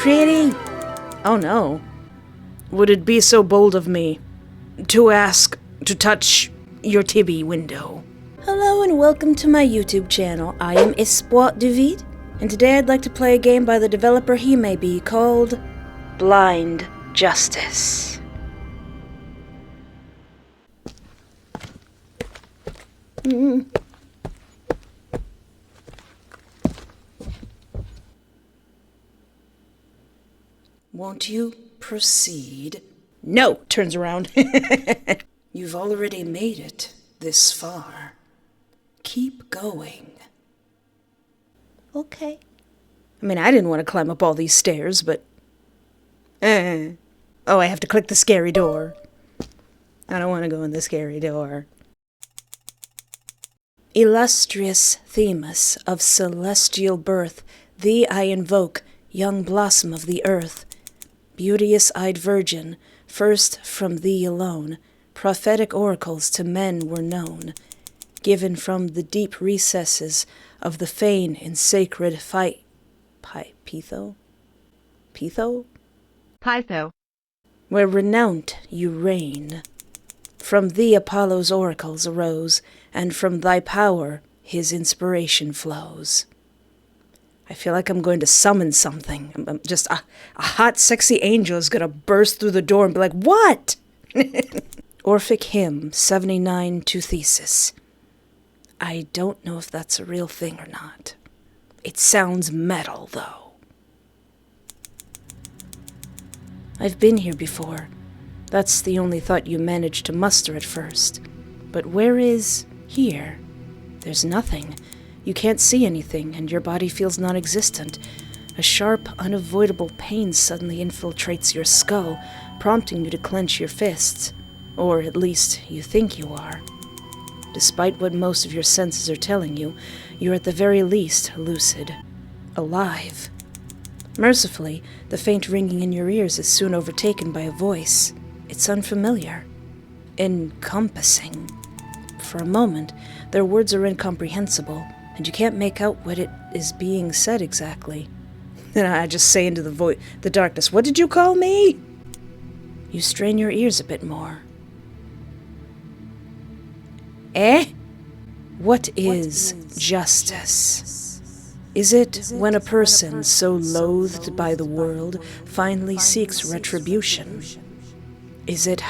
pretty. Oh no. Would it be so bold of me to ask to touch your Tibby window? Hello and welcome to my YouTube channel. I am Espoir David, and today I'd like to play a game by the developer he may be called Blind Justice. Won't you proceed? No! Turns around. You've already made it this far. Keep going. Okay. I mean, I didn't want to climb up all these stairs, but... Oh, I have to click the scary door. I don't want to go in the scary door. Illustrious Themis of celestial birth, thee I invoke, young blossom of the earth. Beauteous-eyed virgin, first from thee alone, prophetic oracles to men were known, given from the deep recesses of the fane in sacred Pytho? Where renowned you reign. From thee Apollo's oracles arose, and from thy power his inspiration flows. I feel like I'm going to summon something. I'm just a hot, sexy angel is going to burst through the door and be like, what? Orphic Hymn 79 to Thesis. I don't know if that's a real thing or not. It sounds metal, though. I've been here before. That's the only thought you managed to muster at first. But where is here? There's nothing. You can't see anything, and your body feels non-existent. A sharp, unavoidable pain suddenly infiltrates your skull, prompting you to clench your fists. Or at least, you think you are. Despite what most of your senses are telling you, you're at the very least lucid. Alive. Mercifully, the faint ringing in your ears is soon overtaken by a voice. It's unfamiliar. Encompassing. For a moment, their words are incomprehensible, and you can't make out what it is being said exactly. Then I just say into the darkness, what did you call me? You strain your ears a bit more. What is justice? Is it when a person so loathed by the world finally seeks retribution? Is it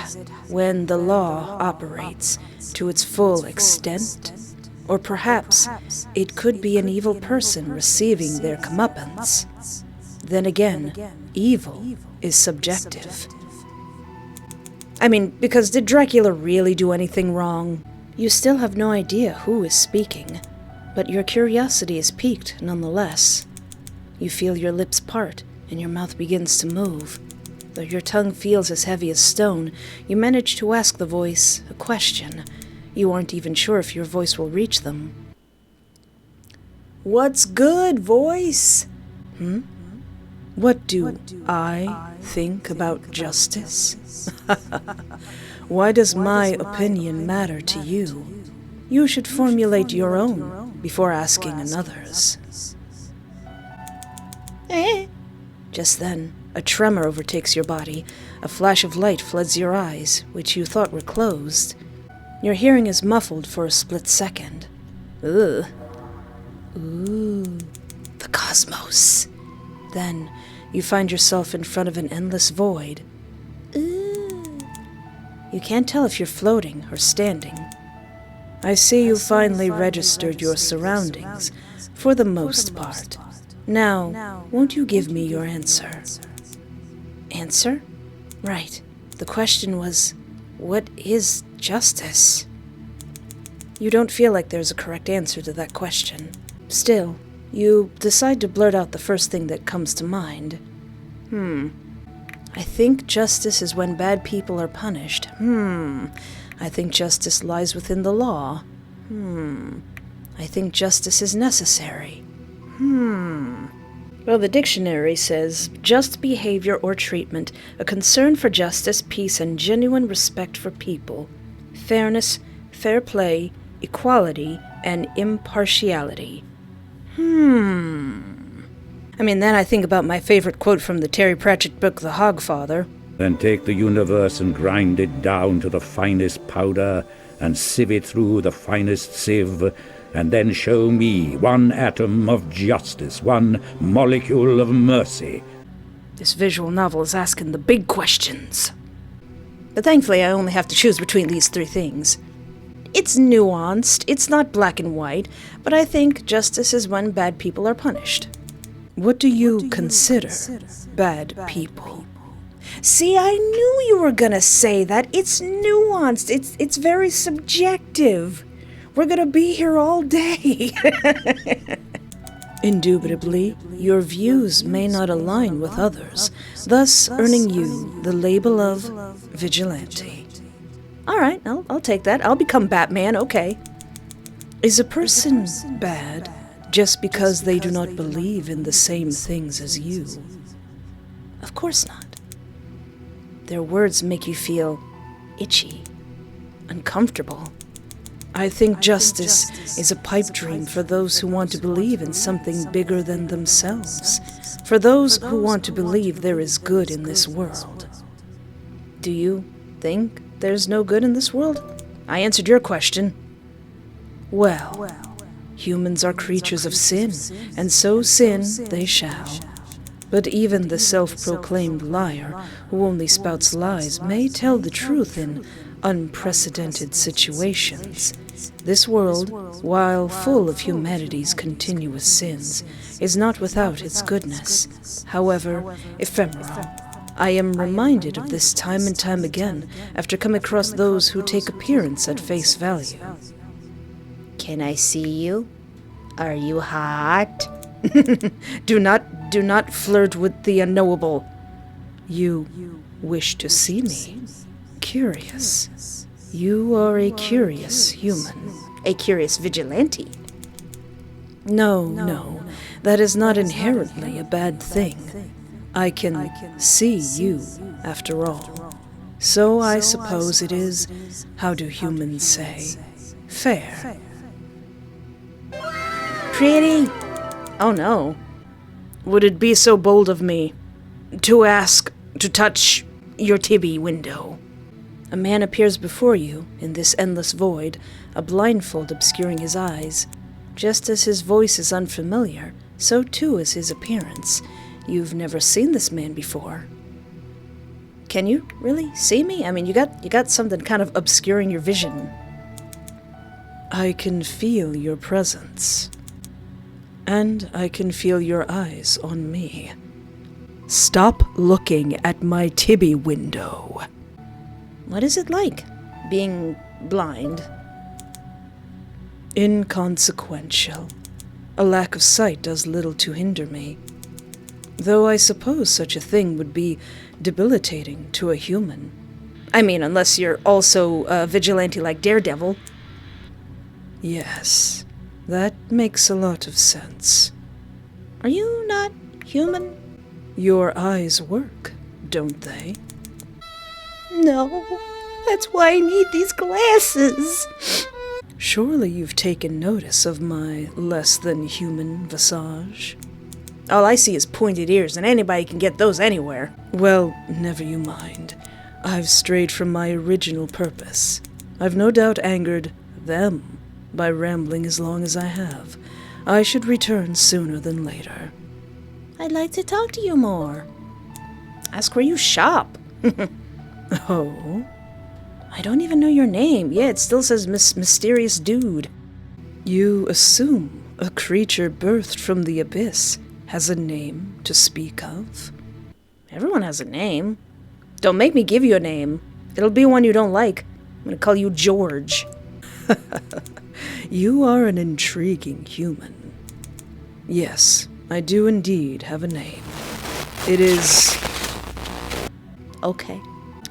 when the law operates to its full extent? Or perhaps it could be an evil person receiving their comeuppance. Then again, evil is subjective. I mean, because did Dracula really do anything wrong? You still have no idea who is speaking, but your curiosity is piqued nonetheless. You feel your lips part and your mouth begins to move. Though your tongue feels as heavy as stone, you manage to ask the voice a question. You aren't even sure if your voice will reach them. What's good, voice? What do I think about justice? Why does my opinion matter to you? You should formulate your own before asking another's. Just then, a tremor overtakes your body. A flash of light floods your eyes, which you thought were closed. Your hearing is muffled for a split second. Ugh. Ooh. The cosmos. Then, you find yourself in front of an endless void. Ooh. You can't tell if you're floating or standing. I see you finally registered your surroundings, for the most part. Now, won't you give me your answer? Answer? Right. The question was, what is justice? You don't feel like there's a correct answer to that question. Still, you decide to blurt out the first thing that comes to mind. I think justice is when bad people are punished. I think justice lies within the law. I think justice is necessary. Well, the dictionary says, just behavior or treatment, a concern for justice, peace, and genuine respect for people, fairness, fair play, equality, and impartiality. I mean, then I think about my favorite quote from the Terry Pratchett book, The Hogfather. Then take the universe and grind it down to the finest powder, and sieve it through the finest sieve, and then show me one atom of justice, one molecule of mercy. This visual novel is asking the big questions. But thankfully I only have to choose between these three things. It's nuanced, it's not black and white, but I think justice is when bad people are punished. What do you consider bad people? See, I knew you were gonna say that. It's nuanced. It's very subjective. We're gonna be here all day. Indubitably, your views may not align with others, thus earning you the label of vigilante. All right, I'll take that. I'll become Batman, okay. Is a person bad just because they do not believe in the same things as you? Of course not. Their words make you feel itchy, uncomfortable. I think justice is a pipe dream for those who want to believe in something bigger than themselves, for those who want to believe there is good in this world. Do you think there's no good in this world? I answered your question. Well, humans are creatures of sin, and so sin they shall. But even the self-proclaimed liar, who only spouts lies, may tell the truth in unprecedented situations. This world, while full of humanity's continuous sins, is not without its goodness, however ephemeral. I am reminded of this time and time again after coming across those who take appearance at face value. Can I see you? Are you hot? Do not flirt with the unknowable. You wish to see me? Curious. You are a curious human. A curious vigilante? No, that is not inherently a bad thing. I can see you, after all. So I suppose it is, how do humans say, fair. Pretty? Oh no. Would it be so bold of me to ask to touch your tibby window? A man appears before you in this endless void, a blindfold obscuring his eyes. Just as his voice is unfamiliar, so too is his appearance. You've never seen this man before. Can you really see me? I mean, you got something kind of obscuring your vision. I can feel your presence. And I can feel your eyes on me. Stop looking at my tibby window. What is it like, being blind? Inconsequential. A lack of sight does little to hinder me. Though I suppose such a thing would be debilitating to a human. I mean, unless you're also a vigilante like Daredevil. Yes, that makes a lot of sense. Are you not human? Your eyes work, don't they? No, that's why I need these glasses. Surely you've taken notice of my less-than-human visage. All I see is pointed ears, and anybody can get those anywhere. Well, never you mind. I've strayed from my original purpose. I've no doubt angered them by rambling as long as I have. I should return sooner than later. I'd like to talk to you more. Ask where you shop. Oh? I don't even know your name. Yeah, it still says Mysterious Dude. You assume a creature birthed from the abyss has a name to speak of? Everyone has a name. Don't make me give you a name. It'll be one you don't like. I'm gonna call you George. You are an intriguing human. Yes, I do indeed have a name. It is... Okay.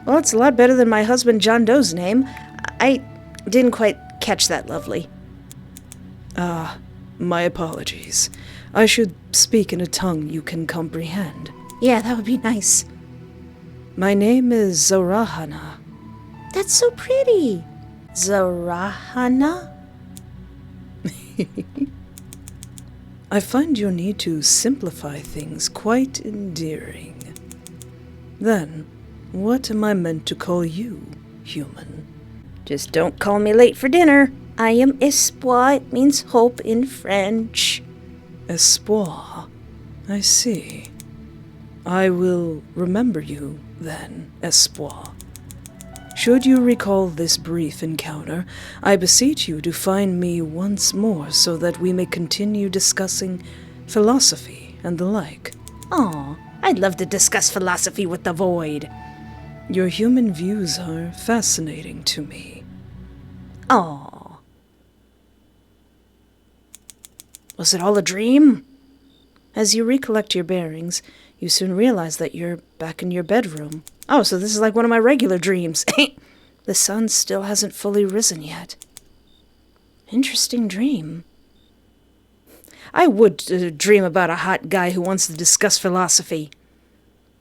Well, it's a lot better than my husband John Doe's name. I didn't quite catch that, lovely. Ah, my apologies. I should speak in a tongue you can comprehend. Yeah, that would be nice. My name is Zorahana. That's so pretty. Zorahana? I find your need to simplify things quite endearing. Then, what am I meant to call you, human? Just don't call me late for dinner. I am espoir. It means hope in French. Espoir. I see. I will remember you, then, Espoir. Should you recall this brief encounter, I beseech you to find me once more so that we may continue discussing philosophy and the like. Aw, I'd love to discuss philosophy with the void. Your human views are fascinating to me. Aw. Was it all a dream? As you recollect your bearings, you soon realize that you're back in your bedroom. Oh, so this is like one of my regular dreams. The sun still hasn't fully risen yet. Interesting dream. I would dream about a hot guy who wants to discuss philosophy.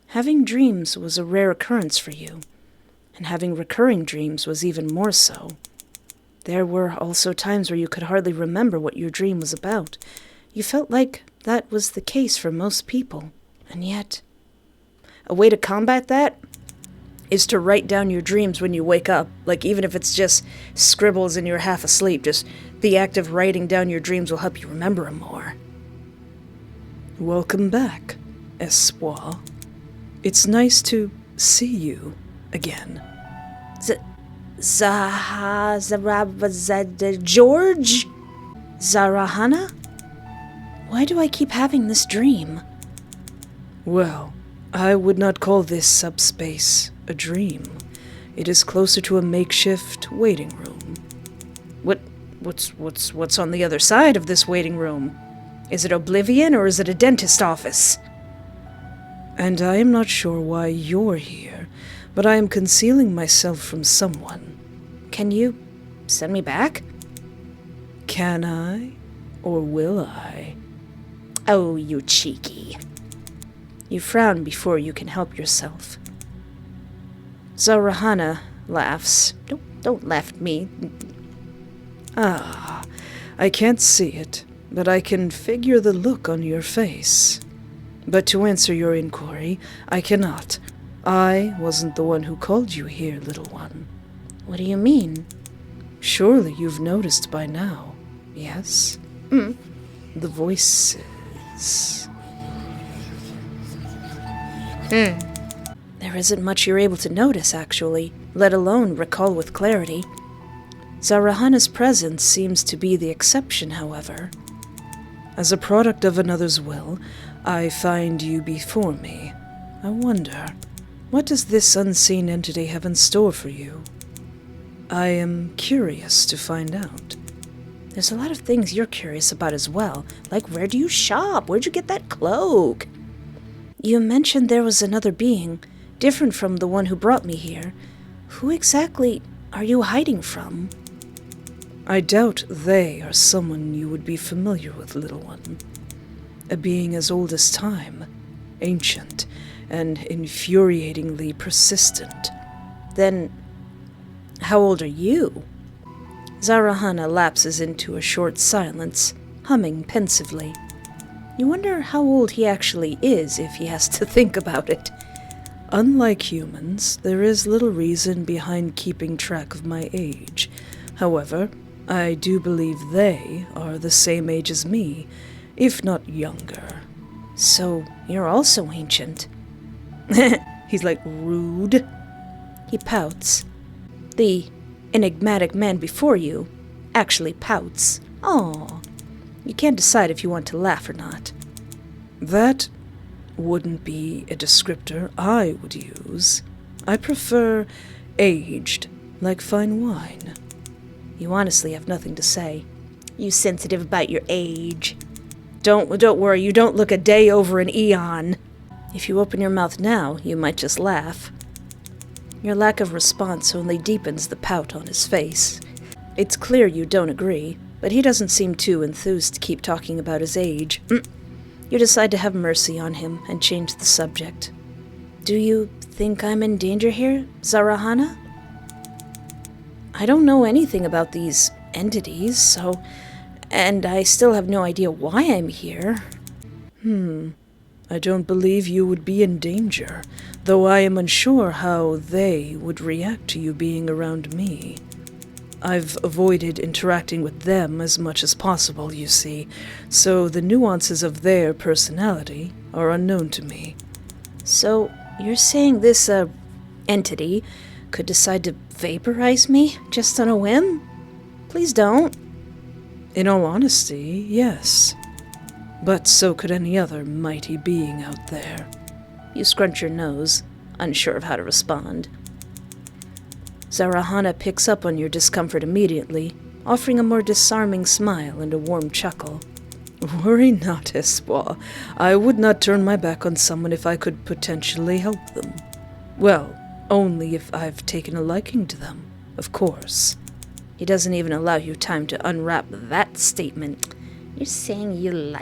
Having dreams was a rare occurrence for you, and having recurring dreams was even more so. There were also times where you could hardly remember what your dream was about. You felt like that was the case for most people, and yet... A way to combat that is to write down your dreams when you wake up. Like, even if it's just scribbles and you're half asleep, just the act of writing down your dreams will help you remember them more. Welcome back, Espoir. It's nice to see you again. George? Zarahana? Why do I keep having this dream? Well, I would not call this subspace a dream. It is closer to a makeshift waiting room. What's on the other side of this waiting room? Is it oblivion or is it a dentist office? And I am not sure why you're here, but I am concealing myself from someone. Can you send me back? Can I? Or will I? Oh, you cheeky. You frown before you can help yourself. Zarahana laughs. Don't laugh at me. Ah, I can't see it, but I can figure the look on your face. But to answer your inquiry, I cannot. I wasn't the one who called you here, little one. What do you mean? Surely you've noticed by now, yes? The voices. There isn't much you're able to notice, actually, let alone recall with clarity. Zarahana's presence seems to be the exception, however. As a product of another's will, I find you before me. I wonder, what does this unseen entity have in store for you? I am curious to find out. There's a lot of things you're curious about as well, like where do you shop? Where'd you get that cloak? You mentioned there was another being, different from the one who brought me here. Who exactly are you hiding from? I doubt they are someone you would be familiar with, little one. A being as old as time, ancient, and infuriatingly persistent. Then, how old are you? Zarahana lapses into a short silence, humming pensively. You wonder how old he actually is if he has to think about it. Unlike humans, there is little reason behind keeping track of my age. However, I do believe they are the same age as me, if not younger. So, you're also ancient. He's like, rude. He pouts. The enigmatic man before you actually pouts. Aw. You can't decide if you want to laugh or not. That wouldn't be a descriptor I would use. I prefer aged, like fine wine. You honestly have nothing to say. You sensitive about your age. Don't worry, you don't look a day over an eon. If you open your mouth now, you might just laugh. Your lack of response only deepens the pout on his face. It's clear you don't agree, but he doesn't seem too enthused to keep talking about his age. You decide to have mercy on him and change the subject. Do you think I'm in danger here, Zarahana? I don't know anything about these entities, so And I still have no idea why I'm here. I don't believe you would be in danger, though I am unsure how they would react to you being around me. I've avoided interacting with them as much as possible, you see, so the nuances of their personality are unknown to me. So, you're saying this, entity could decide to vaporize me just on a whim? Please don't. In all honesty, yes. But so could any other mighty being out there. You scrunch your nose, unsure of how to respond. Zarahana picks up on your discomfort immediately, offering a more disarming smile and a warm chuckle. Worry not, Espoir. I would not turn my back on someone if I could potentially help them. Well, only if I've taken a liking to them, of course. He doesn't even allow you time to unwrap that statement. You're saying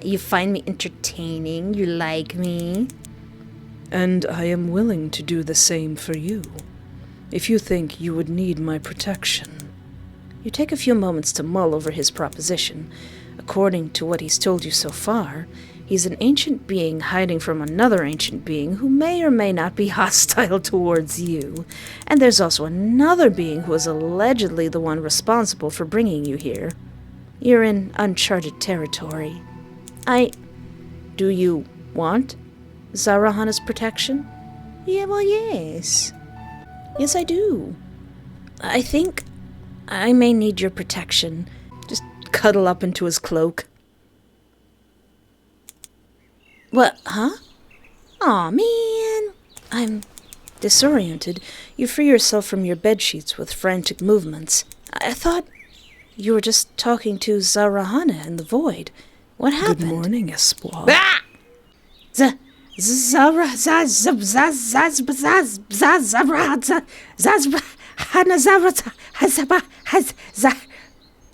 you find me entertaining, you like me? And I am willing to do the same for you, if you think you would need my protection. You take a few moments to mull over his proposition. According to what he's told you so far, he's an ancient being hiding from another ancient being who may or may not be hostile towards you. And there's also another being who is allegedly the one responsible for bringing you here. You're in uncharted territory. Do you want Zarahana's protection? Yeah, well, yes. Yes, I do. I think I may need your protection. Just cuddle up into his cloak. What, huh? Aw, man. I'm disoriented. You free yourself from your bedsheets with frantic movements. I thought you were just talking to Zarahana in the void. What happened? Good morning, Espoir. Ah!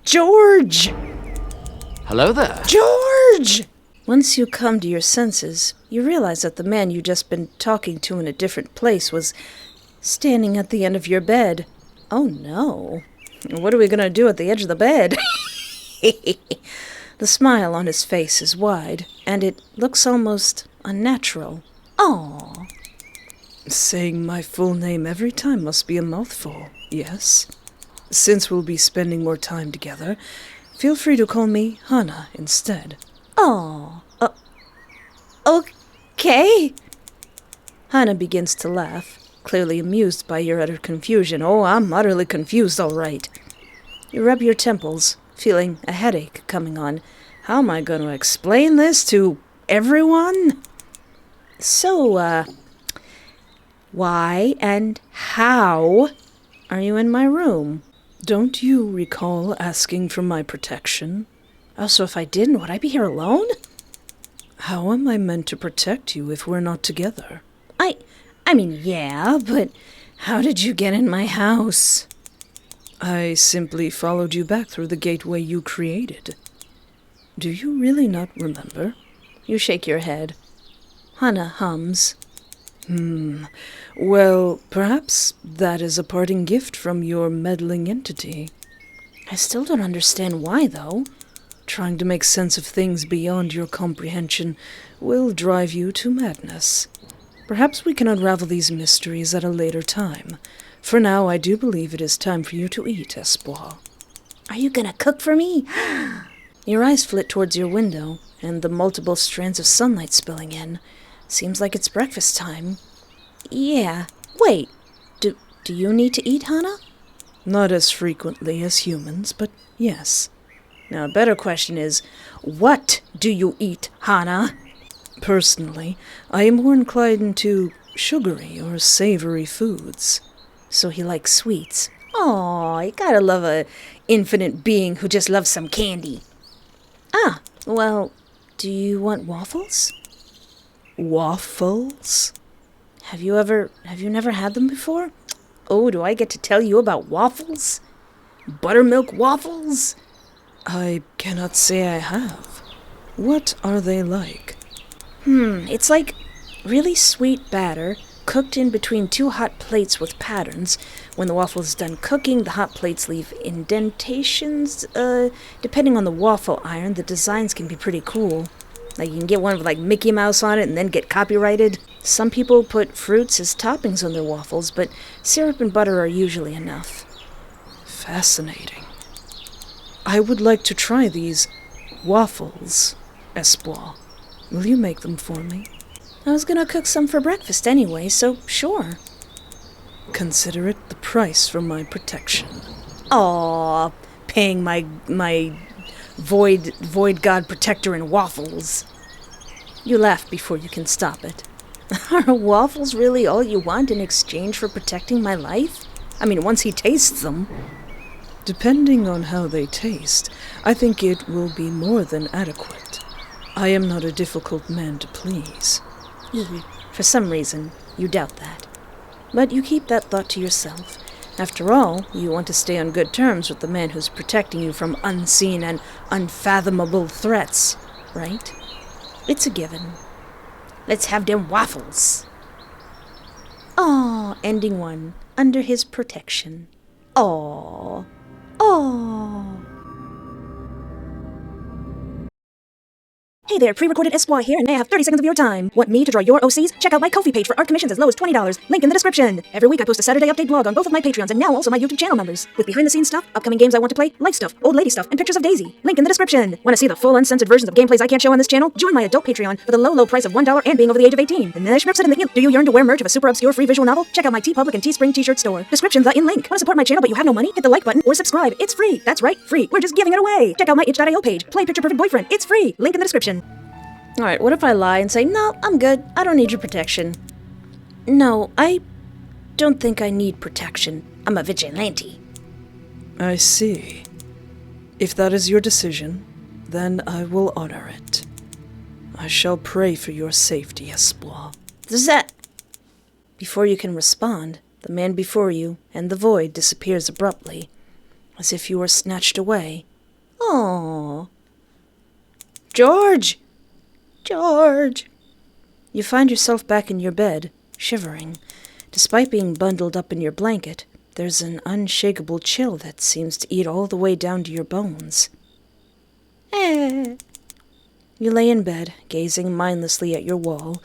George! Hello there. George! Once you come to your senses, you realize that the man you just been talking to in a different place was standing at the end of your bed. Oh no. What are we gonna do at the edge of the bed? The smile on his face is wide, and it looks almost unnatural. Aww. Saying my full name every time must be a mouthful, yes? Since we'll be spending more time together, feel free to call me Hana instead. Aww. Okay. Hana begins to laugh, clearly amused by your utter confusion. Oh, I'm utterly confused, all right. You rub your temples, feeling a headache coming on. How am I going to explain this to everyone? So, why and how are you in my room? Don't you recall asking for my protection? Oh, so if I didn't, would I be here alone? How am I meant to protect you if we're not together? I mean, yeah, but how did you get in my house? I simply followed you back through the gateway you created. Do you really not remember? You shake your head. Hana hums. Well, perhaps that is a parting gift from your meddling entity. I still don't understand why, though. Trying to make sense of things beyond your comprehension will drive you to madness. Perhaps we can unravel these mysteries at a later time. For now, I do believe it is time for you to eat, Espoir. Are you gonna cook for me? Your eyes flit towards your window, and the multiple strands of sunlight spilling in. Seems like it's breakfast time. Yeah. Wait, do you need to eat, Hana? Not as frequently as humans, but yes. Now, a better question is, what do you eat, Hana? Personally, I am more inclined to sugary or savory foods. So he likes sweets. Aw, you gotta love a infinite being who just loves some candy. Ah, well, do you want waffles? Waffles? Have you never had them before? Oh, do I get to tell you about waffles? Buttermilk waffles? I cannot say I have. What are they like? It's like really sweet batter cooked in between two hot plates with patterns. When the waffle is done cooking, the hot plates leave indentations. Depending on the waffle iron, the designs can be pretty cool. Like, you can get one with, like, Mickey Mouse on it and then get copyrighted. Some people put fruits as toppings on their waffles, but syrup and butter are usually enough. Fascinating. I would like to try these waffles, Espoir. Will you make them for me? I was gonna cook some for breakfast anyway, so sure. Consider it the price for my protection. Aw, paying my void god protector in waffles. You laugh before you can stop it. Are waffles really all you want in exchange for protecting my life? I mean, once he tastes them. Depending on how they taste, I think it will be more than adequate. I am not a difficult man to please. For some reason, you doubt that. But you keep that thought to yourself. After all, you want to stay on good terms with the man who's protecting you from unseen and unfathomable threats, right? It's a given. Let's have them waffles. Aw, ending one, under his protection. Aw. Aw. Hey there, pre-recorded Espoir here, and may I have 30 seconds of your time? Want me to draw your OCs? Check out my Ko-fi page for art commissions as low as $20. Link in the description. Every week I post a Saturday update blog on both of my Patreons and now also my YouTube channel members. With behind-the-scenes stuff, upcoming games I want to play, life stuff, old lady stuff, and pictures of Daisy. Link in the description. Want to see the full uncensored versions of gameplays I can't show on this channel? Join my adult Patreon for the low price of $1 and being over the age of 18. And then do you yearn to wear merch of a super obscure free visual novel? Check out my TeePublic and Teespring t-shirt store. Description the in link. Want to support my channel but you have no money? Hit the like button or subscribe. It's free. That's right, free. We're just giving it away. Check out my itch.io page. Play Picture Perfect Boyfriend. It's free. Link in the description. Alright, what if I lie and say, no, I'm good. I don't need your protection. No, I don't think I need protection. I'm a vigilante. I see. If that is your decision, then I will honor it. I shall pray for your safety, Espoir. That. Before you can respond, the man before you and the void disappears abruptly, as if you were snatched away. Aww. George! George! You find yourself back in your bed, shivering. Despite being bundled up in your blanket, there's an unshakable chill that seems to eat all the way down to your bones. You lay in bed, gazing mindlessly at your wall.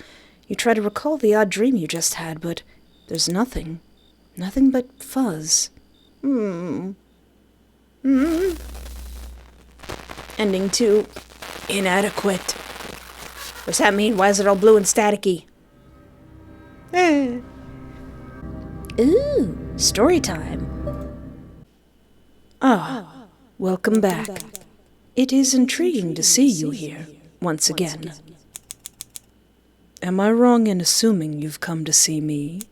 You try to recall the odd dream you just had, but there's nothing. Nothing but fuzz. Ending 2. Inadequate. What's that mean? Why is it all blue and staticky? Ooh, story time. Welcome back. It is intriguing to see you here, once again. Am I wrong in assuming you've come to see me?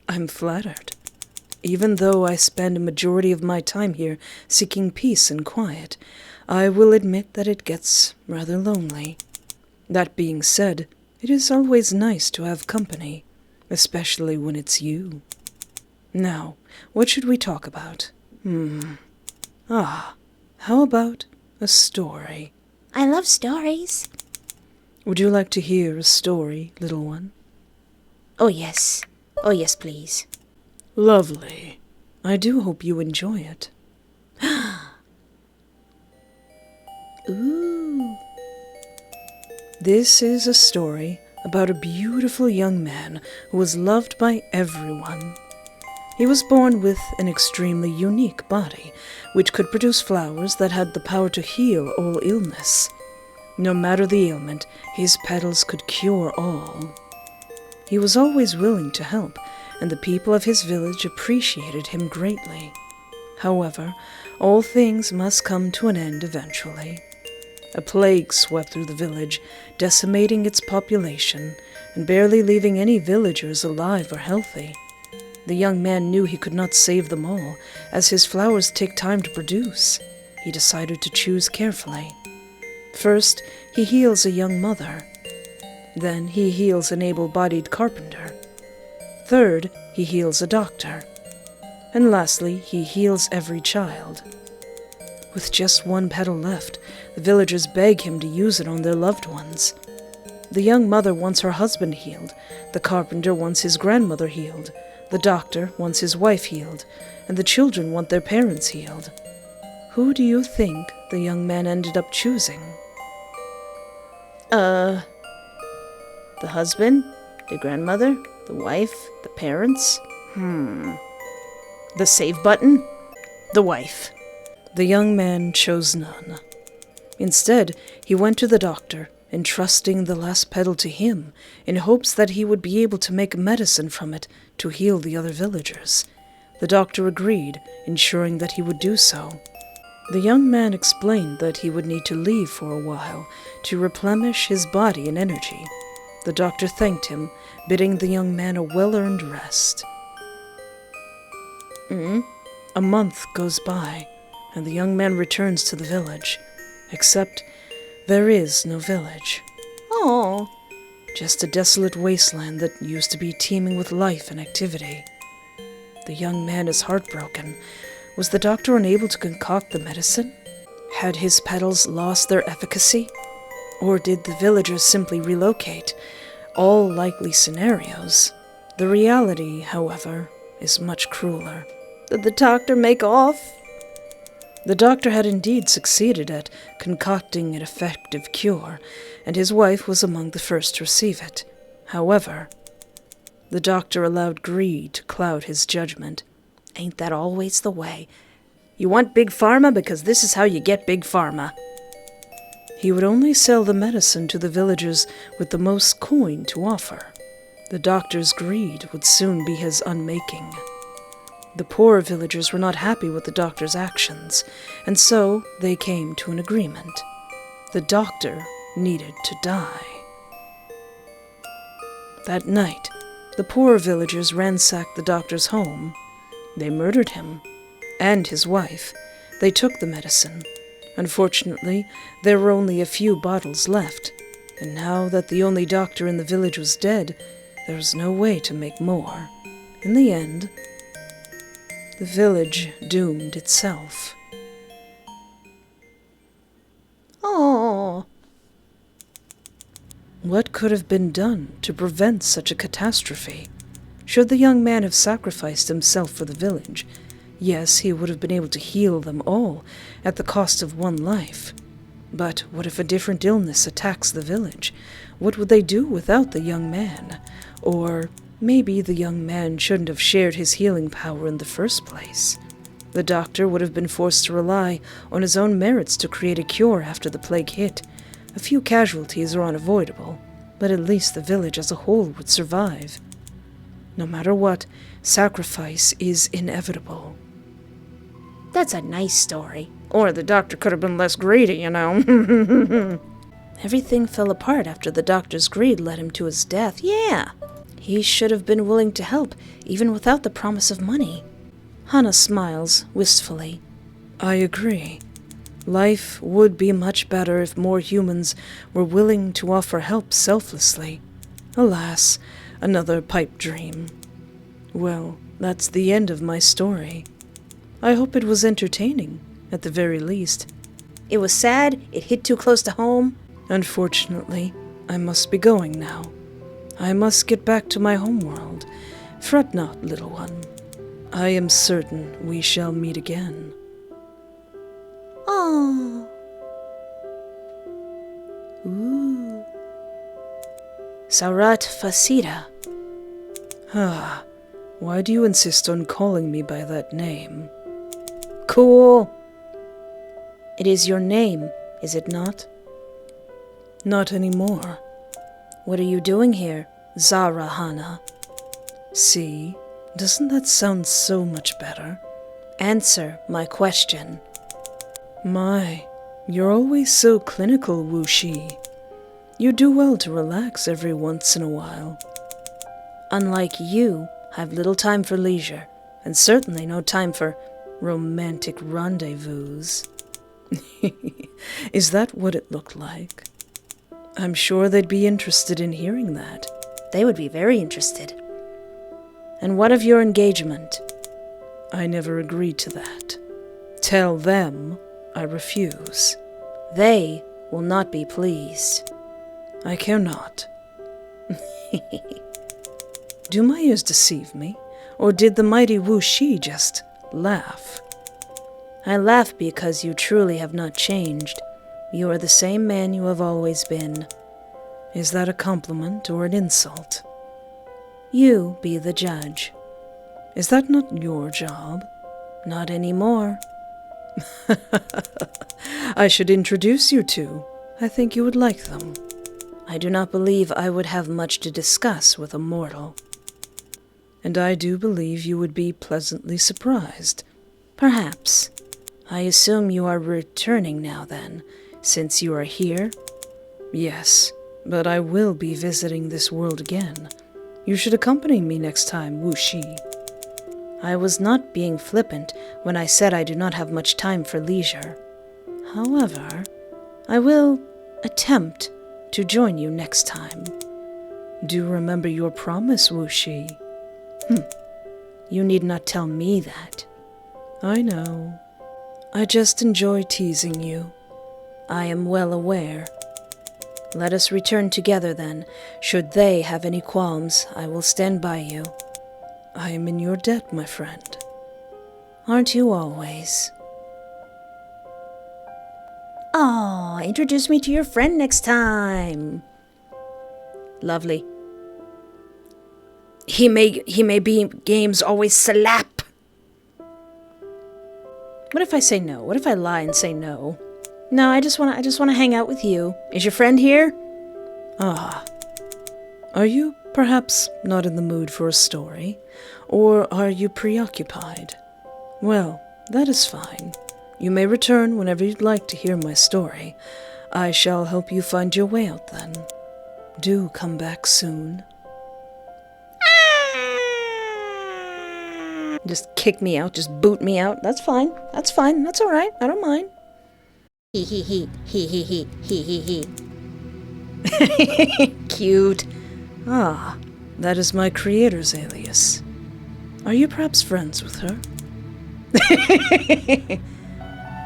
I'm flattered. Even though I spend a majority of my time here seeking peace and quiet, I will admit that it gets rather lonely. That being said, it is always nice to have company, especially when it's you. Now, what should we talk about? How about a story? I love stories. Would you like to hear a story, little one? Oh, yes. Oh, yes, please. Lovely. I do hope you enjoy it. Ooh. This is a story about a beautiful young man who was loved by everyone. He was born with an extremely unique body, which could produce flowers that had the power to heal all illness. No matter the ailment, his petals could cure all. He was always willing to help, and the people of his village appreciated him greatly. However, all things must come to an end eventually. A plague swept through the village, decimating its population, and barely leaving any villagers alive or healthy. The young man knew he could not save them all, as his flowers take time to produce. He decided to choose carefully. First, he heals a young mother. Then he heals an able-bodied carpenter. Third, he heals a doctor. And lastly, he heals every child. With just one petal left, the villagers beg him to use it on their loved ones. The young mother wants her husband healed. The carpenter wants his grandmother healed. The doctor wants his wife healed. And the children want their parents healed. Who do you think the young man ended up choosing? The husband? The grandmother? The wife? The parents? The save button? The wife. The young man chose none. Instead, he went to the doctor, entrusting the last petal to him, in hopes that he would be able to make medicine from it to heal the other villagers. The doctor agreed, ensuring that he would do so. The young man explained that he would need to leave for a while to replenish his body and energy. The doctor thanked him, bidding the young man a well-earned rest. A month goes by, and the young man returns to the village. Except there is no village. Oh, just a desolate wasteland that used to be teeming with life and activity. The young man is heartbroken. Was the doctor unable to concoct the medicine? Had his petals lost their efficacy? Or did the villagers simply relocate? All likely scenarios. The reality, however, is much crueler. Did the doctor make off? The doctor had indeed succeeded at concocting an effective cure, and his wife was among the first to receive it. However, the doctor allowed greed to cloud his judgment. Ain't that always the way? You want big pharma because this is how you get big pharma. He would only sell the medicine to the villagers with the most coin to offer. The doctor's greed would soon be his unmaking. The poorer villagers were not happy with the doctor's actions, and so they came to an agreement. The doctor needed to die. That night, the poorer villagers ransacked the doctor's home. They murdered him and his wife. They took the medicine. Unfortunately, there were only a few bottles left, and now that the only doctor in the village was dead, there was no way to make more. In the end, the village doomed itself. Oh. What could have been done to prevent such a catastrophe? Should the young man have sacrificed himself for the village? Yes, he would have been able to heal them all at the cost of one life. But what if a different illness attacks the village? What would they do without the young man? Or maybe the young man shouldn't have shared his healing power in the first place. The doctor would have been forced to rely on his own merits to create a cure after the plague hit. A few casualties are unavoidable, but at least the village as a whole would survive. No matter what, sacrifice is inevitable. That's a nice story. Or the doctor could have been less greedy, you know. Everything fell apart after the doctor's greed led him to his death. Yeah. He should have been willing to help, even without the promise of money. Hannah smiles wistfully. I agree. Life would be much better if more humans were willing to offer help selflessly. Alas, another pipe dream. Well, that's the end of my story. I hope it was entertaining, at the very least. It was sad, it hit too close to home. Unfortunately, I must be going now. I must get back to my homeworld. Fret not, little one. I am certain we shall meet again. Oh. Ooh. Saurat Fasida. Ah, why do you insist on calling me by that name? Cool. It is your name, is it not? Not anymore. What are you doing here, Zara Hana? See, doesn't that sound so much better? Answer my question. My, you're always so clinical, Wuxi. You do well to relax every once in a while. Unlike you, I've little time for leisure, and certainly no time for romantic rendezvous. Is that what it looked like? I'm sure they'd be interested in hearing that. They would be very interested. And what of your engagement? I never agreed to that. Tell them I refuse. They will not be pleased. I care not. Do my ears deceive me, or did the mighty Wu Shi just laugh? I laugh because you truly have not changed. You are the same man you have always been. Is that a compliment or an insult? You be the judge. Is that not your job? Not anymore. I should introduce you two. I think you would like them. I do not believe I would have much to discuss with a mortal. And I do believe you would be pleasantly surprised. Perhaps. I assume you are returning now, then, since you are here? Yes, but I will be visiting this world again. You should accompany me next time, Wu Shi. I was not being flippant when I said I do not have much time for leisure. However, I will attempt to join you next time. Do remember your promise, Wu Shi. You need not tell me that. I know. I just enjoy teasing you. I am well aware. Let us return together then. Should they have any qualms, I will stand by you. I am in your debt, my friend. Aren't you always? Aw, introduce me to your friend next time. Lovely. He may be games always slap. What if I say no? What if I lie and say no? No, I just wanna hang out with you. Is your friend here? Ah. Are you perhaps not in the mood for a story? Or are you preoccupied? Well, that is fine. You may return whenever you'd like to hear my story. I shall help you find your way out then. Do come back soon. Just kick me out, just boot me out. That's fine. That's fine. That's all right. I don't mind. He he he he he he he he he. Cute. Ah, that is my creator's alias. Are you perhaps friends with her?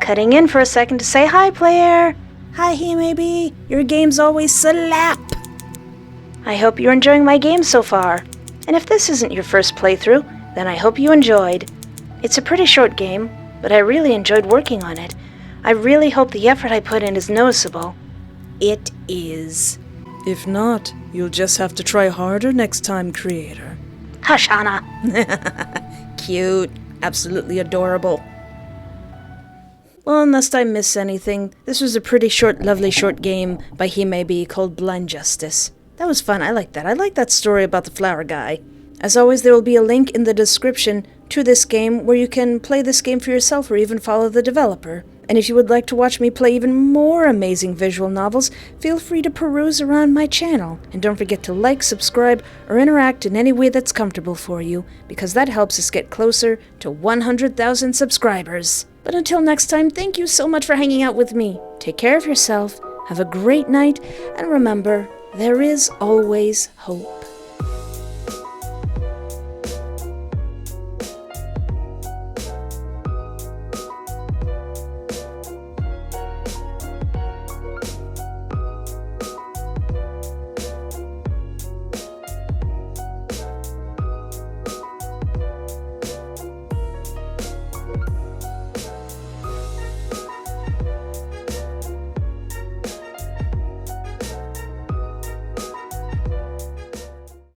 Cutting in for a second to say hi, player. Hi, he may be. Your game's always slap. I hope you're enjoying my game so far. And if this isn't your first playthrough, then I hope you enjoyed. It's a pretty short game, but I really enjoyed working on it. I really hope the effort I put in is noticeable. It is. If not, you'll just have to try harder next time, creator. Hush, Anna. Cute. Absolutely adorable. Well, unless I miss anything, this was a pretty short, lovely short game by He May Be called Blind Justice. That was fun. I like that. I like that story about the flower guy. As always, there will be a link in the description to this game where you can play this game for yourself or even follow the developer. And if you would like to watch me play even more amazing visual novels, feel free to peruse around my channel. And don't forget to like, subscribe, or interact in any way that's comfortable for you, because that helps us get closer to 100,000 subscribers. But until next time, thank you so much for hanging out with me. Take care of yourself, have a great night, and remember, there is always hope.